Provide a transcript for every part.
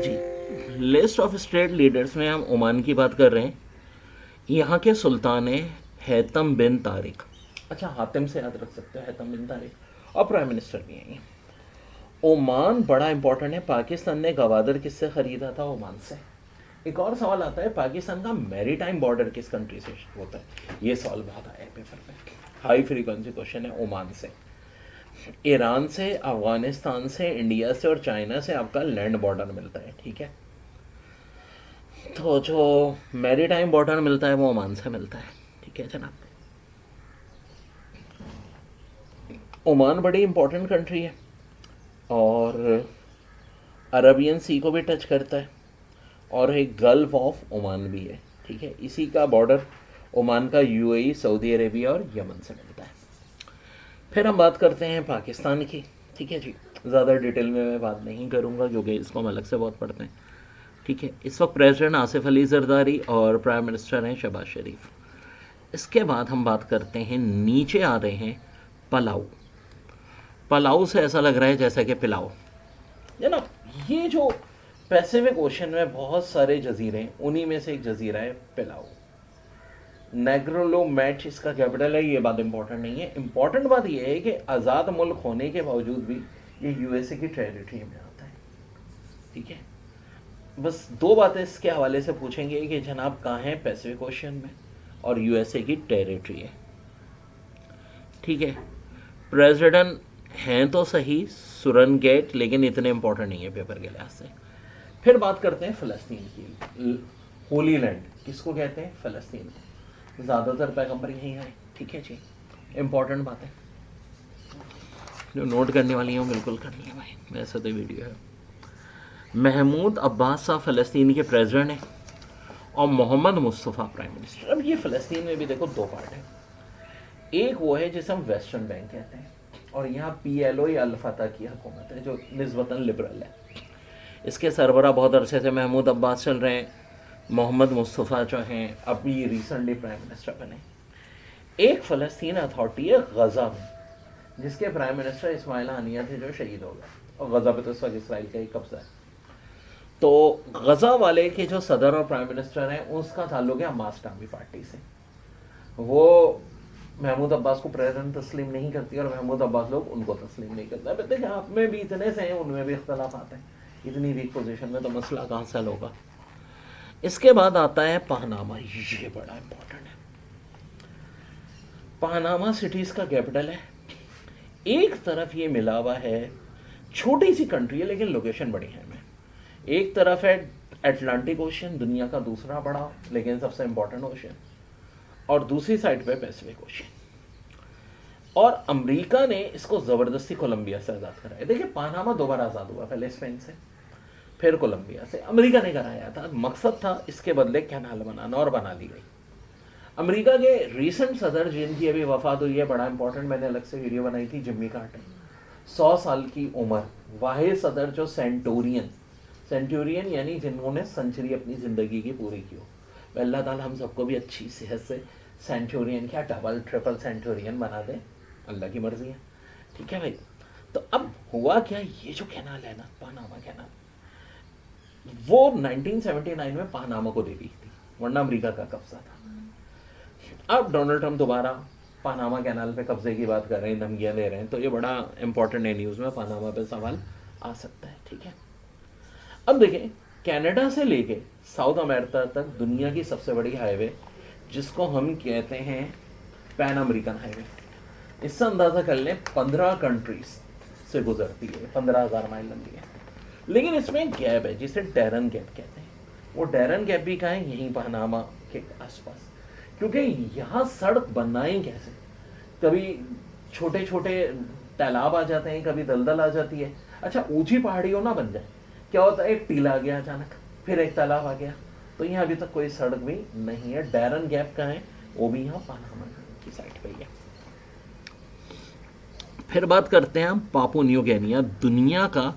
Ji, list of state leaders में हम Oman की बात कर रहे हैं। यहाँ के सुल्तान है हैतम बिन तारिक। अच्छा, हातिम से याद रख सकते हो, हैतम बिन तारिक। और प्राइम मिनिस्टर भी हैं ये। ओमान बड़ा इंपॉर्टेंट है। पाकिस्तान ने गवादर किससे खरीदा था? ओमान से। एक और सवाल आता है, पाकिस्तान का मैरीटाइम बॉर्डर किस कंट्री से होता है? ये सवाल बहुत आया है पेपर में। हाई फ्रीक्वेंसी क्वेश्चन है। ओमान से, ईरान से, अफगानिस्तान से, इंडिया से और चाइना से आपका लैंड बॉर्डर मिलता है। ठीक है, तो जो मैरीटाइम बॉर्डर मिलता है वो ओमान से मिलता है। ठीक है जनाब, ओमान बड़ी इंपॉर्टेंट कंट्री है और अरबियन सी को भी टच करता है और एक गल्फ ऑफ ओमान भी है। ठीक है, इसी का बॉर्डर ओमान का यूएई, सऊदी अरेबिया और यमन से मिलता है। फिर हम बात करते हैं पाकिस्तान की। ठीक है जी, ज़्यादा डिटेल में मैं बात नहीं करूँगा क्योंकि इसको हम अलग से बहुत पढ़ते हैं। ठीक है, इस वक्त प्रेसिडेंट आसिफ अली जरदारी और प्राइम मिनिस्टर हैं शहबाज शरीफ। इसके बाद हम बात करते हैं, नीचे आ रहे हैं पलाऊ। पलाऊ से ऐसा लग रहा है जैसा कि पिलाओ है ना। ये जो पैसिफिक ओशन में बहुत सारे जजीरे हैं, उन्हीं में से एक जजीरा है पिलाऊ। नेग्रोलो मैच इसका कैपिटल है। ये बात इंपॉर्टेंट नहीं है। इंपॉर्टेंट बात यह है कि आज़ाद मुल्क होने के बावजूद भी ये यूएसए की टेरिटरी में आता है। ठीक है, बस दो बातें इसके हवाले से पूछेंगे कि जनाब कहाँ है? पैसिफिक ओशन में और यूएसए की टेरिटरी है। ठीक है, प्रेसिडेंट हैं तो सही सुरन गेट, लेकिन इतने इंपॉर्टेंट नहीं है पेपर के लिहाज से। फिर बात करते हैं फ़लस्तीन की। होली लैंड किसको कहते हैं? फ़लस्तीन। ज़्यादातर पैगंबर यहीं आए। ठीक है जी, इंपॉर्टेंट बात है जो नोट करने वाली हैं बिल्कुल करनी है भाई, ऐसा तो वीडियो है। महमूद अब्बास साहब फ़लस्तीन के प्रेसिडेंट हैं और मोहम्मद मुस्तफ़ा प्राइम मिनिस्टर। अब ये फ़लस्तीन में भी देखो दो पार्ट है। एक वो है जिसे हम वेस्टर्न बैंक कहते हैं और यहाँ PLO या अल फतह की हुकूमत है जो निस्बतन लिबरल है। इसके सरबरा बहुत अरसे से महमूद अब्बास चल रहे हैं। मोहम्मद मुस्तफ़ा जो हैं अभी रिसेंटली प्राइम मिनिस्टर बने। एक फ़लस्तीन अथॉरिटी है गज़ा में, जिसके प्राइम मिनिस्टर इस्माइल हानिया थे जो शहीद हो गए, और गज़ा पे तो इस वक्त इसराइल का ही कब्जा है। तो गज़ा वाले के जो सदर और प्राइम मिनिस्टर हैं उसका ताल्लुक है हमास नामी पार्टी से। वो महमूद अब्बास को प्रेसिडेंट तस्लीम नहीं करती और महमूद अब्बास लोग उनको तस्लीम नहीं करते। अब देखिए, आप में भी इतने से हैं, उनमें भी इख्तलाफ आते हैं। इतनी वीक पोजीशन में तो मसला कहाँ से हल होगा? इसके बाद आता है पनामा। ये बड़ा इंपॉर्टेंट है। पनामा सिटीज का कैपिटल है। एक तरफ ये मिला हुआ है, छोटी सी कंट्री है लेकिन लोकेशन बड़ी है में। एक तरफ है अटलांटिक ओशन, दुनिया का दूसरा बड़ा लेकिन सबसे इंपॉर्टेंट ओशन, और दूसरी साइड पे पैसिफिक ओशन। और अमेरिका ने इसको ज़बरदस्ती कोलंबिया से आज़ाद कराया। देखिए, पनामा दोबारा आज़ाद हुआ, पहले स्पेन से फिर कोलंबिया से। अमेरिका ने कराया था, मकसद था इसके बदले कैनाल बनाना और बना दी गई। अमेरिका के रीसेंट सदर जिनकी अभी वफात हुई है, बड़ा इंपॉर्टेंट, मैंने अलग से वीडियो बनाई थी, जिम्मी कार्टर। 100 साल की उम्र, वाहिद सदर जो सेंचुरियन यानी जिन्होंने सेंचुरी अपनी ज़िंदगी की पूरी की हो। अल्लाह ताला हम सबको भी अच्छी सेहत से सेंचुरियन क्या डबल ट्रिपल सेंचुरियन बना दे, अल्लाह की मर्जी है। ठीक है भाई। तो अब हुआ क्या, ये जो कैनाल है ना, पनामा कैनाल, वो 1979 में पनामा को दे दी थी, वरना अमेरिका का कब्जा था। अब डोनाल्ड ट्रंप दोबारा पनामा कैनाल पे कब्जे की बात कर रहे हैं, धमकियां दे रहे हैं, तो ये बड़ा इंपॉर्टेंट है, न्यूज़ में पनामा पे सवाल आ सकता है। ठीक है, अब देखें, कनाडा से लेके साउथ अमेरिका तक दुनिया की सबसे बड़ी हाईवे, जिसको हम कहते हैं पैन अमेरिकन हाईवे, इससे अंदाज़ा कर लें 15 कंट्रीज से गुजरती है, 15,000 माइल लंबी है। लेकिन इसमें एक गैप है जिसे डैरन गैप कहते हैं। वो डैरन गैप भी कहाँ है? यहीं पनामा के आसपास। क्योंकि यहाँ सड़क बनाएं कैसे? कभी छोटे छोटे तालाब आ जाते हैं, कभी दलदल आ जाती है। अच्छा, ऊंची पहाड़ियों ना बन जाए, क्या होता है, एक टीला आ गया अचानक, फिर एक तालाब आ गया, तो यहाँ अभी तक कोई सड़क भी नहीं है। डैरन गैप कहाँ है? वो भी यहाँ पनामा की साइड पे ही है। फिर बात करते हैं हम पापुआ न्यू गिनिया। दुनिया का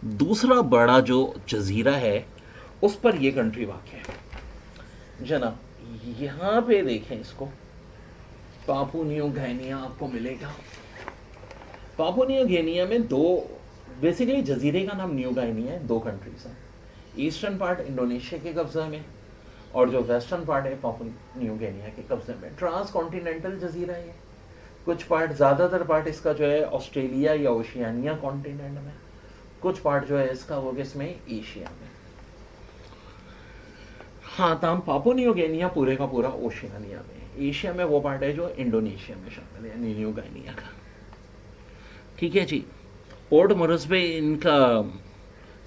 दूसरा बड़ा जो जजीरा है उस पर यह कंट्री वाक़ है जनाब। यहाँ पे देखें इसको, पापुआ न्यू गिनिया आपको मिलेगा। पापुआ न्यू गिनिया में दो, बेसिकली जजीरे का नाम न्यू गिनिया है, दो कंट्रीज हैं। ईस्टर्न पार्ट इंडोनेशिया के कब्जे में, और जो वेस्टर्न पार्ट है पापुआ न्यू गिनिया के कब्जे में। ट्रांस कॉन्टिनेंटल जजीरा है। कुछ पार्ट, ज़्यादातर पार्ट इसका जो है ऑस्ट्रेलिया या ओशियानिया कॉन्टिनेंट में, कुछ पार्ट जो है इसका वो किसमें, एशिया में। हाँ, ताम पापुआ न्यू गिनिया पूरे का पूरा ओशियानिया में। एशिया में वो पार्ट है जो इंडोनेशिया में शामिल है, न्यू गिनिया का। ठीक है जी। पोर्ट मोरेस्बे इनका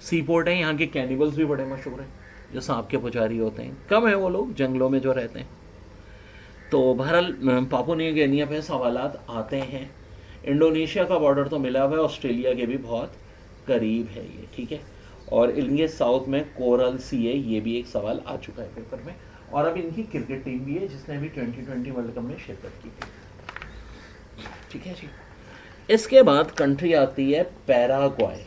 सी पोर्ट है। यहाँ के कैनिबल्स भी बड़े मशहूर हैं, जो सांप के पुजारी होते हैं। कम है वो लोग जंगलों में जो रहते हैं। तो बहरहाल पापुआ न्यू गिनिया पे सवालात आते हैं। इंडोनेशिया का बॉर्डर तो मिला हुआ है, ऑस्ट्रेलिया के भी बहुत करीब है ये, ठीक है। और इनके साउथ में कोरल सी है, ये भी एक सवाल आ चुका है पेपर में। और अब इनकी क्रिकेट टीम भी है जिसने भी 2020 वर्ल्ड कप में शिरकत की थी। ठीक है जी। इसके बाद कंट्री आती है पैराग्वाय।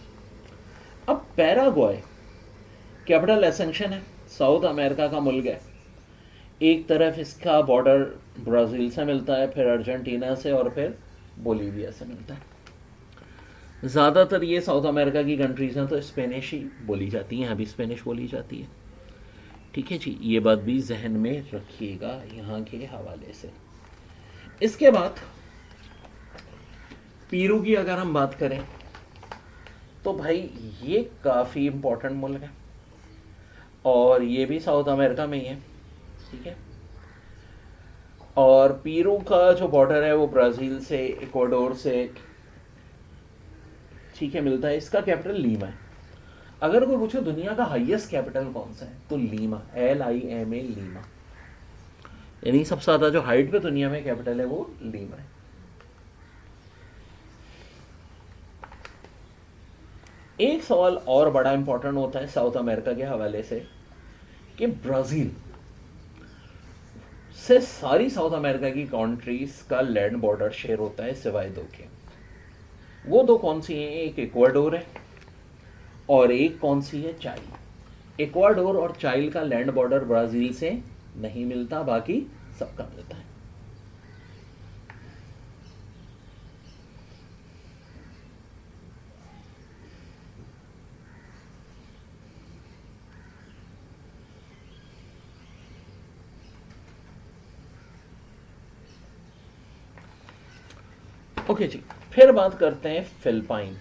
अब पैराग्वाय कैपिटल एसेंशन है, साउथ अमेरिका का मुल्क है। एक तरफ इसका बॉर्डर ब्राज़ील से मिलता है, फिर अर्जेंटीना से, और फिर बोलीविया से मिलता है। ज़्यादातर ये साउथ अमेरिका की कंट्रीज़ हैं, तो स्पेनिश ही बोली जाती है, यहाँ भी स्पेनिश बोली जाती है। ठीक है जी, ये बात भी जहन में रखिएगा यहाँ के हवाले से। इसके बाद पीरू की अगर हम बात करें तो भाई ये काफ़ी इम्पोर्टेंट मुल्क है, और ये भी साउथ अमेरिका में ही है। ठीक है। और पीरू का जो बॉर्डर है वो ब्राज़ील से, इक्वाडोर से, ठीक है, मिलता है। इसका कैपिटल लीमा है। अगर कोई पूछे दुनिया का हाईएस्ट कैपिटल कौन सा है, तो लीमा, LIMA, लीमा। यानी सबसे ज़्यादा जो हाइट पे दुनिया में कैपिटल है वो लीमा है। एक सवाल और बड़ा इंपॉर्टेंट होता है साउथ अमेरिका के हवाले से कि ब्राज़ील से सारी साउथ अमेरिका की कंट्रीज का लैंड बॉर्डर शेयर होता है सिवाय दो के। वो दो कौन सी हैं? एक इक्वाडोर है और एक कौन सी है, चाइल। इक्वाडोर और चाइल का लैंड बॉर्डर ब्राज़ील से नहीं मिलता, बाकी सबका मिलता है। ओके जी, फिर बात करते हैं फिलिपाइन।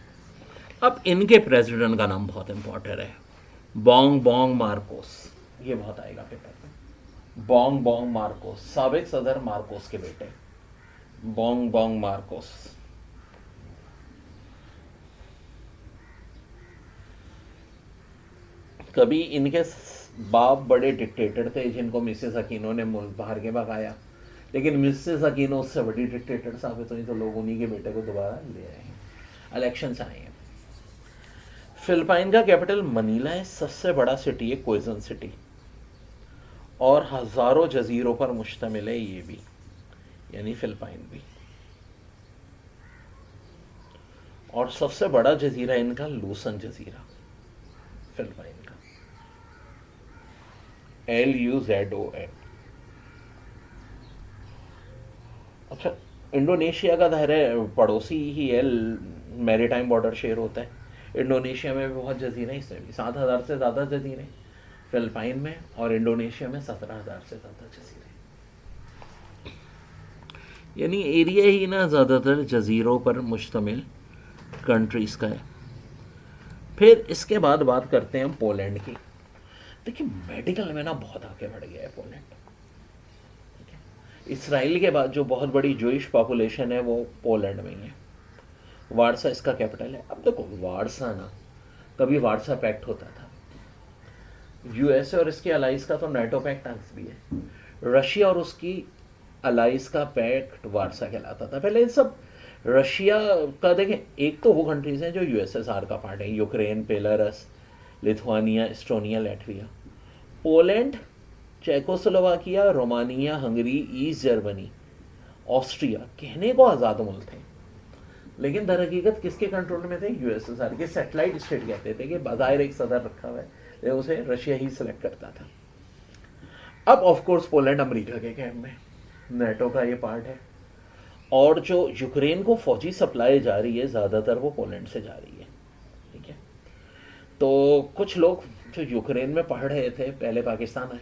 अब इनके प्रेसिडेंट का नाम बहुत इंपॉर्टेंट है, बोंग बोंग मार्कोस। ये बहुत आएगा पेपर में। बोंग बोंग मार्कोस, साबिक सदर मार्कोस के बेटे, बोंग बोंग मार्कोस। कभी इनके बाप बड़े डिक्टेटर थे जिनको मिसेस अकीनो ने मुल्क बाहर के भगाया, लेकिन मिसेस अकीनो उससे बड़ी डिक्टेटर साबित हुई, तो लोग उन्हीं के बेटे को दोबारा ले आए हैं, इलेक्शन से आए हैं। फिलिपाइन का कैपिटल मनीला है। सबसे बड़ा सिटी है क्वेजन सिटी, और हजारों जजीरों पर मुश्तमिल है ये भी, यानी फिलिपाइन भी। और सबसे बड़ा जजीरा इनका लूसन जजीरा, फिलिपाइन का, LUZON। अच्छा, इंडोनेशिया का दायरा पड़ोसी ही है, मैरीटाइम बॉर्डर शेयर होता है। इंडोनेशिया में भी बहुत जजीरे, इसमें भी 7,000 से ज़्यादा जजीरे फिलिपाइन में, और इंडोनेशिया में 17,000 से ज़्यादा जजीरे। यानी एरिया ही ना ज़्यादातर जजीरों पर मुश्तमिल कंट्रीज़ का है। फिर इसके बाद बात करते हैं पोलैंड की। देखिए, मेडिकल में ना बहुत आगे बढ़ गया है पोलैंड। इसराइल के बाद जो बहुत बड़ी जूइश पॉपुलेशन है वो पोलैंड में ही है। वारसा इसका कैपिटल है। अब देखो, वारसा ना, कभी वारसा पैक्ट होता था, यूएसए और इसके अलाइज का तो नाटो पैक्ट आज भी है। रशिया और उसकी अलाइज का पैक्ट वारसा कहलाता था पहले। सब रशिया का देखें, एक तो वो कंट्रीज हैं जो यूएसएसआर का पार्ट है, Ukraine, Belarus, Lithuania, Estonia, Latvia. Poland, Czechoslovakia, Romania, Hungary, east Germany, Austria कहने को आज़ाद मुल्क थे, लेकिन दर हकीकत किसके कंट्रोल में थे? यूएसएसआर के। सैटेलाइट स्टेट कहते थे कि बाहर एक सदर रखा हुआ है, लेकिन उसे रशिया ही सिलेक्ट करता था। अब ऑफ कोर्स पोलैंड अमेरिका के कैंप में, नेटो का ये पार्ट है, और जो यूक्रेन को फौजी सप्लाई जा रही है ज़्यादातर वो पोलैंड से जा रही है। ठीक है। तो कुछ लोग जो यूक्रेन में पढ़ रहे थे पहले पाकिस्तान आए,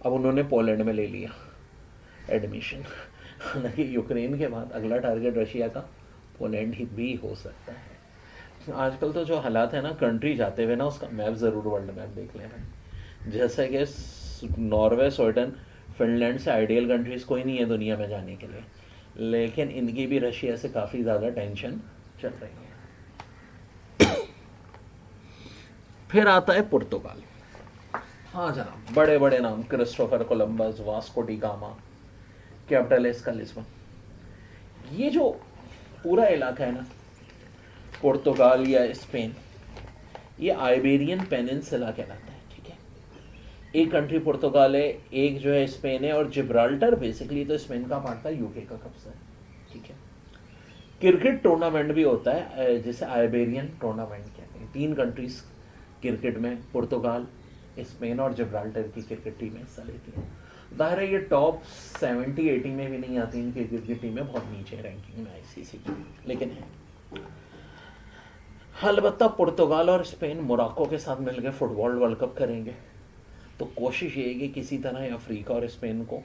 अब उन्होंने पोलैंड में ले लिया एडमिशन। हालांकि यूक्रेन के बाद अगला टारगेट रशिया का पोलैंड ही भी हो सकता है। आजकल तो जो हालात है ना, कंट्री जाते हुए ना उसका मैप ज़रूर वर्ल्ड मैप देख लें भाई। जैसे कि नॉर्वे, स्वीडन, फिनलैंड से आइडियल कंट्रीज़ कोई नहीं है दुनिया में जाने के लिए, लेकिन इनकी भी रशिया से काफ़ी ज़्यादा टेंशन चल रही है। फिर आता है पुर्तगाल। हाँ जनाब, बड़े बड़े नाम, Christopher Columbus, Vasco D gamma, capital इसका लिस्बन। ये जो पूरा इलाका है ना, पुर्तगाल या स्पेन, ये आइबेरियन पेनिनसुला कहलाता है, ठीक है। एक कंट्री पुर्तगाल है, एक जो है स्पेन है, और जिब्राल्टर बेसिकली तो स्पेन का पार्ट था, यूके का कब्जा है, ठीक है। क्रिकेट टूर्नामेंट भी होता है जिसे आइबेरियन टूर्नामेंट कहते हैं। 3 कंट्रीज क्रिकेट में, पुर्तगाल, स्पेन और जिब्राल्टर की क्रिकेट टीमें हिस्सा लेती हैं। ज़ाहिर है ये टॉप 70-80 में भी नहीं आती इनकी क्रिकेट टीमें, बहुत नीचे रैंकिंग में आईसीसी की, लेकिन है। अलबत्ता पुर्तगाल और स्पेन मोरक्को के साथ मिलकर फुटबॉल वर्ल्ड कप करेंगे, तो कोशिश ये है कि किसी तरह अफ्रीका और स्पेन को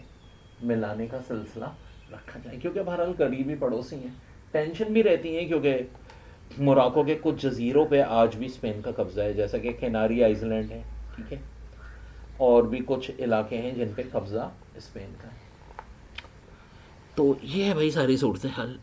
मिलाने का सिलसिला रखा जाए, क्योंकि बहरहाल करीबी पड़ोसी हैं। टेंशन भी रहती है क्योंकि मोरक्को के कुछ जजीरों पे आज भी स्पेन का कब्जा है, जैसा कि कैनारी आइलैंड है, ठीक है, और भी कुछ इलाके हैं जिन पे कब्जा स्पेन का है। तो ये है भाई सारी सूरत हाल।